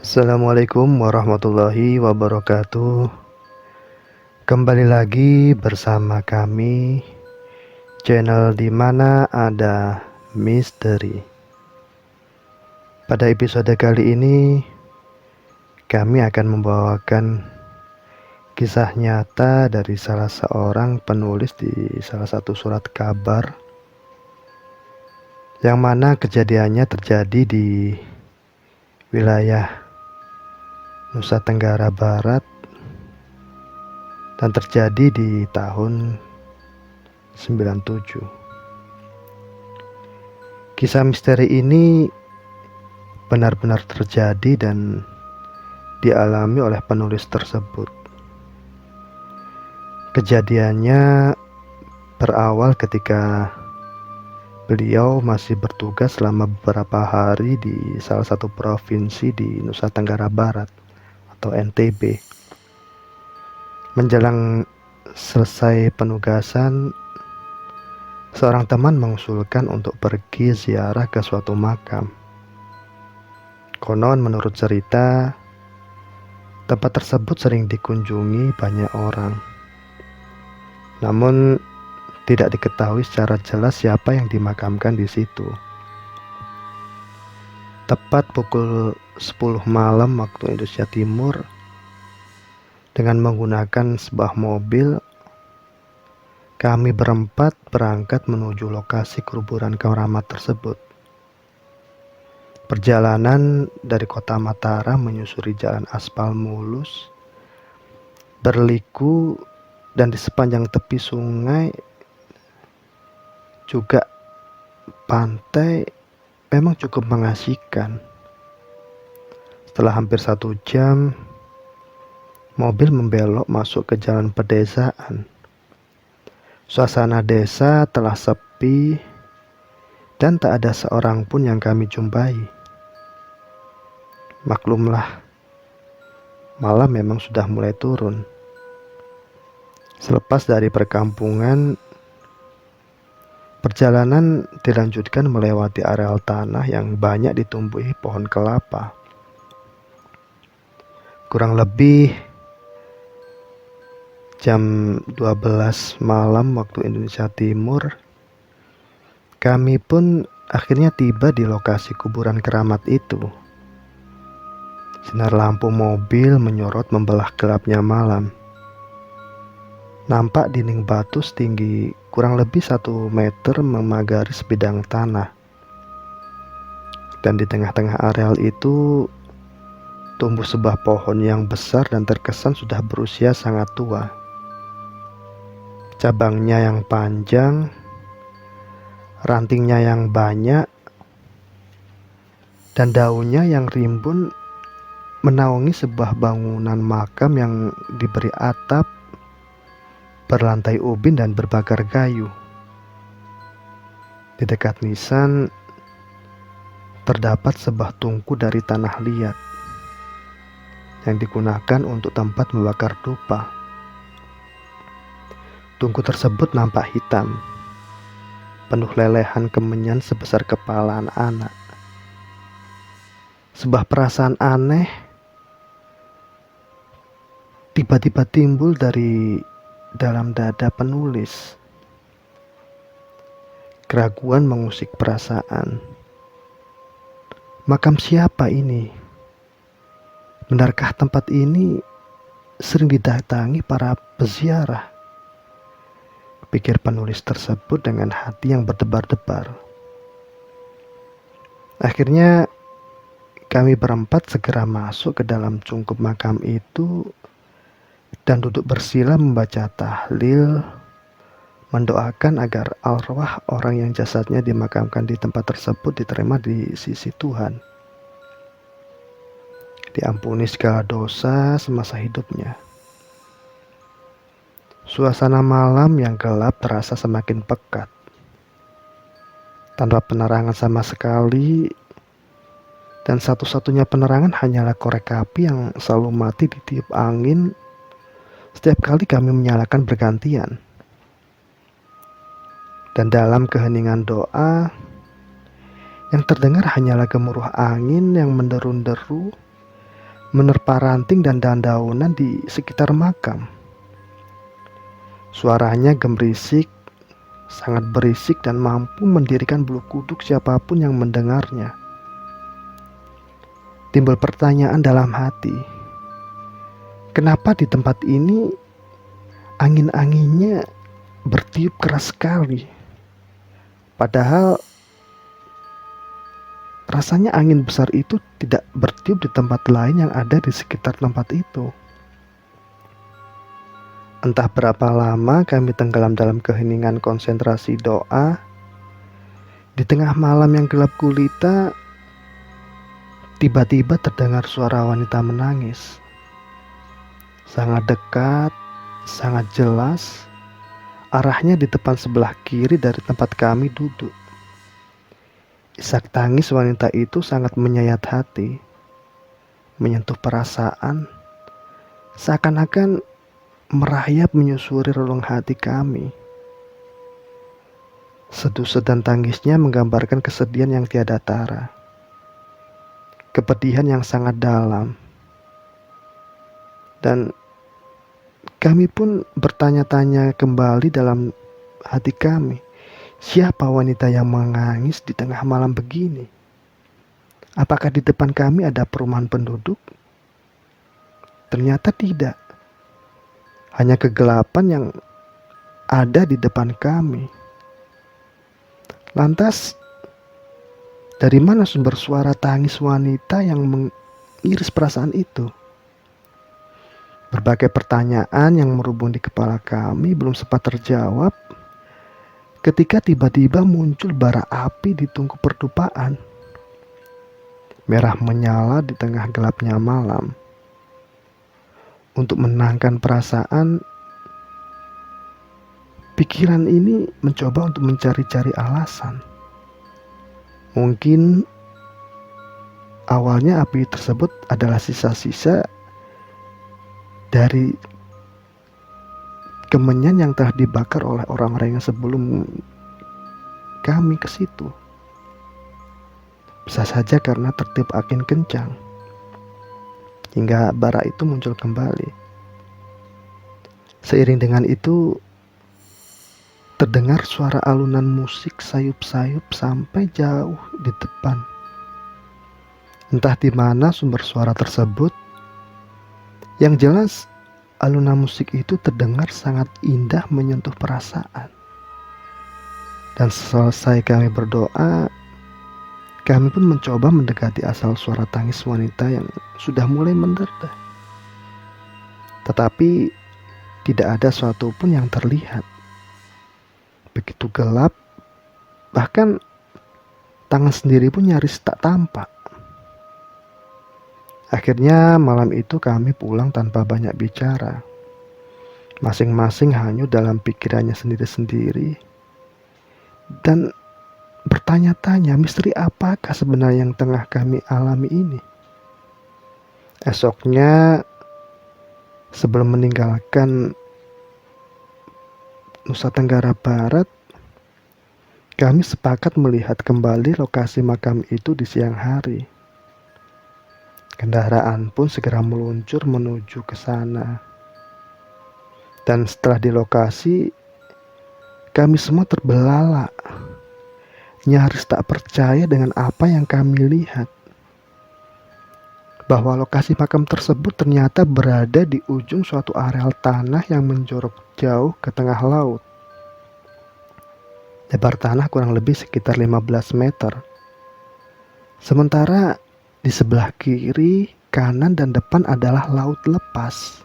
Assalamualaikum warahmatullahi wabarakatuh. Kembali lagi bersama kami, channel di mana ada misteri. Pada episode kali ini, kami akan membawakan kisah nyata dari salah seorang penulis di salah satu surat kabar, yang mana kejadiannya terjadi di wilayah Nusa Tenggara Barat dan terjadi di tahun 97. Kisah misteri ini benar-benar terjadi dan dialami oleh penulis tersebut. Kejadiannya berawal ketika beliau masih bertugas selama beberapa hari di salah satu provinsi di Nusa Tenggara Barat atau NTB. Menjelang selesai penugasan, seorang teman mengusulkan untuk pergi ziarah ke suatu makam. Konon menurut cerita, tempat tersebut sering dikunjungi banyak orang. Namun tidak diketahui secara jelas siapa yang dimakamkan di situ. Tepat pukul 10 malam waktu Indonesia Timur, dengan menggunakan sebuah mobil, kami berempat berangkat menuju lokasi kuburan keramat tersebut. Perjalanan dari kota Mataram menyusuri jalan aspal mulus, berliku, dan di sepanjang tepi sungai juga pantai memang cukup mengasihkan. Setelah hampir 1 jam, mobil membelok masuk ke jalan pedesaan. Suasana desa telah sepi dan tak ada seorang pun yang kami jumpai. Maklumlah, malam memang sudah mulai turun. Selepas dari perkampungan, perjalanan dilanjutkan melewati areal tanah yang banyak ditumbuhi pohon kelapa. Kurang lebih jam 12 malam waktu Indonesia Timur, kami pun akhirnya tiba di lokasi kuburan keramat itu. Sinar lampu mobil menyorot membelah gelapnya malam. Nampak dinding batu setinggi kurang lebih 1 meter memagari sebidang tanah. Dan di tengah-tengah areal itu tumbuh sebuah pohon yang besar dan terkesan sudah berusia sangat tua. Cabangnya yang panjang, rantingnya yang banyak, dan daunnya yang rimbun menaungi sebuah bangunan makam yang diberi atap berlantai ubin dan berbakar kayu. Di dekat nisan terdapat sebuah tungku dari tanah liat yang digunakan untuk tempat membakar dupa. Tungku tersebut nampak hitam, penuh lelehan kemenyan sebesar kepala anak-anak. Sebuah perasaan aneh tiba-tiba timbul dari dalam dada penulis. Keraguan mengusik perasaan. Makam siapa ini? Benarkah tempat ini sering didatangi para peziarah? Pikir penulis tersebut dengan hati yang berdebar-debar. Akhirnya kami berempat segera masuk ke dalam cungkup makam itu dan duduk bersila membaca tahlil, mendoakan agar arwah orang yang jasadnya dimakamkan di tempat tersebut diterima di sisi Tuhan, diampuni segala dosa semasa hidupnya. Suasana malam yang gelap terasa semakin pekat. Tanpa penerangan sama sekali, dan satu-satunya penerangan hanyalah korek api yang selalu mati ditiup angin setiap kali kami menyalakan bergantian. Dan dalam keheningan doa, yang terdengar hanyalah gemuruh angin yang menderu-deru menerpa ranting dan dandaunan di sekitar makam. Suaranya gemerisik, sangat berisik dan mampu mendirikan bulu kuduk siapapun yang mendengarnya. Timbul pertanyaan dalam hati, kenapa di tempat ini angin-anginnya bertiup keras sekali? Padahal rasanya angin besar itu tidak bertiup di tempat lain yang ada di sekitar tempat itu. Entah berapa lama kami tenggelam dalam keheningan konsentrasi doa. Di tengah malam yang gelap gulita, tiba-tiba terdengar suara wanita menangis. Sangat dekat, sangat jelas. Arahnya di depan sebelah kiri dari tempat kami duduk. Isak tangis wanita itu sangat menyayat hati, menyentuh perasaan, seakan-akan merayap menyusuri relung hati kami. Sedus dan tangisnya menggambarkan kesedihan yang tiada tara, kepedihan yang sangat dalam. Dan kami pun bertanya-tanya kembali dalam hati kami, siapa wanita yang menangis di tengah malam begini? Apakah di depan kami ada perumahan penduduk? Ternyata tidak. Hanya kegelapan yang ada di depan kami. Lantas, dari mana sumber suara tangis wanita yang mengiris perasaan itu? Berbagai pertanyaan yang merubung di kepala kami belum sempat terjawab ketika tiba-tiba muncul bara api di tungku pertupaan. Merah menyala di tengah gelapnya malam. Untuk menenangkan perasaan, pikiran ini mencoba untuk mencari-cari alasan. Mungkin awalnya api tersebut adalah sisa-sisa dari kemenyan yang telah dibakar oleh orang-orang yang sebelum kami ke situ. Bisa saja karena tertiup angin kencang hingga bara itu muncul kembali. Seiring dengan itu terdengar suara alunan musik sayup-sayup sampai jauh di depan. Entah di mana sumber suara tersebut. Yang jelas, alunan musik itu terdengar sangat indah menyentuh perasaan. Dan selesai kami berdoa, kami pun mencoba mendekati asal suara tangis wanita yang sudah mulai menderda. Tetapi tidak ada suatu pun yang terlihat. Begitu gelap, bahkan tangan sendiri pun nyaris tak tampak. Akhirnya malam itu kami pulang tanpa banyak bicara. Masing-masing hanyut dalam pikirannya sendiri-sendiri. Dan bertanya-tanya misteri apakah sebenarnya yang tengah kami alami ini. Esoknya sebelum meninggalkan Nusa Tenggara Barat, kami sepakat melihat kembali lokasi makam itu di siang hari. Kendaraan pun segera meluncur menuju ke sana. Dan setelah di lokasi, kami semua terbelalak. Nyaris tak percaya dengan apa yang kami lihat. Bahwa lokasi makam tersebut ternyata berada di ujung suatu areal tanah yang menjorok jauh ke tengah laut. Lebar tanah kurang lebih sekitar 15 meter. Sementara di sebelah kiri, kanan, dan depan adalah laut lepas.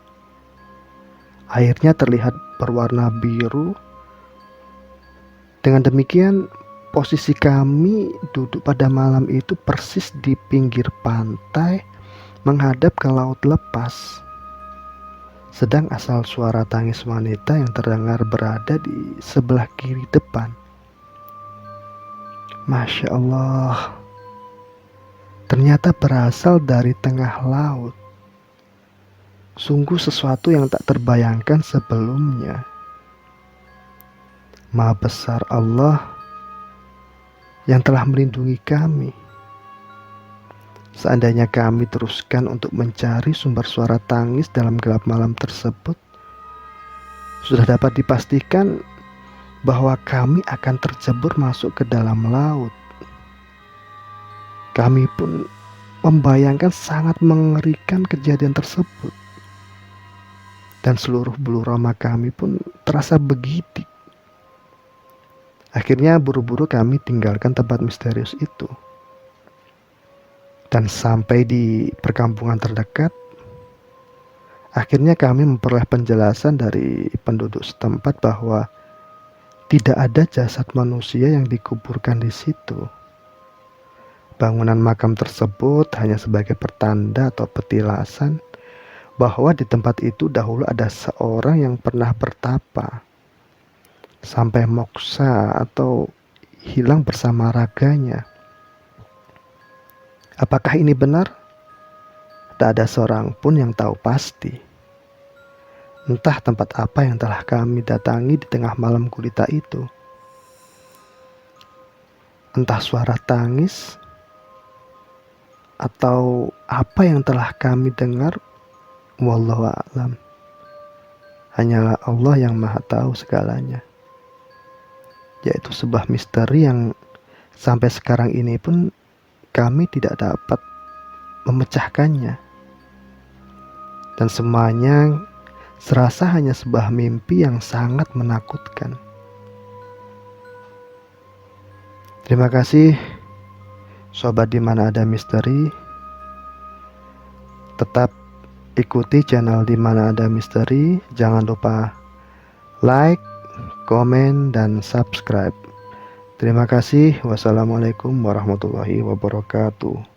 Airnya terlihat berwarna biru. Dengan demikian, posisi kami duduk pada malam itu persis di pinggir pantai menghadap ke laut lepas. Sedang asal suara tangis wanita yang terdengar berada di sebelah kiri depan. Masya Allah, ternyata berasal dari tengah laut. Sungguh sesuatu yang tak terbayangkan sebelumnya. Maha besar Allah yang telah melindungi kami. Seandainya kami teruskan untuk mencari sumber suara tangis dalam gelap malam tersebut, sudah dapat dipastikan bahwa kami akan tercebur masuk ke dalam laut. Kami pun membayangkan sangat mengerikan kejadian tersebut. Dan seluruh bulu roma kami pun terasa begitu. Akhirnya buru-buru kami tinggalkan tempat misterius itu. Dan sampai di perkampungan terdekat, akhirnya kami memperoleh penjelasan dari penduduk setempat bahwa tidak ada jasad manusia yang dikuburkan di situ. Bangunan makam tersebut hanya sebagai pertanda atau petilasan bahwa di tempat itu dahulu ada seorang yang pernah bertapa sampai moksa atau hilang bersama raganya. Apakah ini benar? Tak ada seorang pun yang tahu pasti. Entah tempat apa yang telah kami datangi di tengah malam gulita itu. Entah suara tangis atau apa yang telah kami dengar, wallahu a'lam. Hanyalah Allah yang maha tahu segalanya. Yaitu sebuah misteri yang sampai sekarang ini pun kami tidak dapat memecahkannya. Dan semuanya serasa hanya sebuah mimpi yang sangat menakutkan. Terima kasih sobat di mana ada misteri. Tetap ikuti channel di mana ada misteri. Jangan lupa like, komen, dan subscribe. Terima kasih. Wassalamualaikum warahmatullahi wabarakatuh.